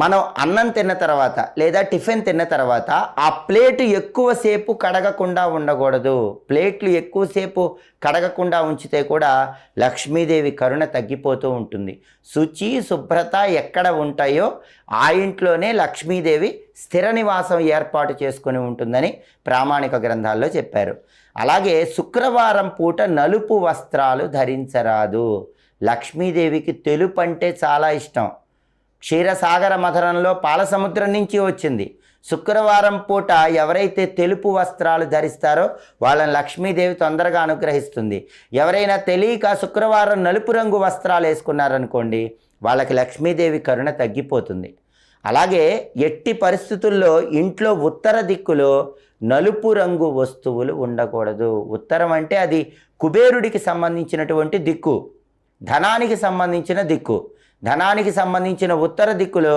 మనం అన్నం తిన్న తర్వాత లేదా టిఫిన్ తిన్న తర్వాత ఆ ప్లేటు ఎక్కువసేపు కడగకుండా ఉండకూడదు. ప్లేట్లు ఎక్కువసేపు కడగకుండా ఉంచితే కూడా లక్ష్మీదేవి కరుణ తగ్గిపోతూ ఉంటుంది. శుచి శుభ్రత ఎక్కడ ఉంటాయో ఆ ఇంట్లోనే లక్ష్మీదేవి స్థిర నివాసం ఏర్పాటు చేసుకొని ఉంటుందని ప్రామాణిక గ్రంథాల్లో చెప్పారు. అలాగే శుక్రవారం పూట నలుపు వస్త్రాలు ధరించరాదు. లక్ష్మీదేవికి తెలుపు అంటే చాలా ఇష్టం. క్షీరసాగర మథనంలో పాలసముద్రం నుంచి వచ్చింది. శుక్రవారం పూట ఎవరైతే తెలుపు వస్త్రాలు ధరిస్తారో వాళ్ళని లక్ష్మీదేవి తొందరగా అనుగ్రహిస్తుంది. ఎవరైనా తెలియక శుక్రవారం నలుపు రంగు వస్త్రాలు వేసుకున్నారనుకోండి, వాళ్ళకి లక్ష్మీదేవి కరుణ తగ్గిపోతుంది. అలాగే ఎట్టి పరిస్థితుల్లో ఇంట్లో ఉత్తర దిక్కులో నలుపు రంగు వస్తువులు ఉండకూడదు. ఉత్తరం అంటే అది కుబేరుడికి సంబంధించినటువంటి దిక్కు, ధనానికి సంబంధించిన దిక్కు. ధనానికి సంబంధించిన ఉత్తర దిక్కులో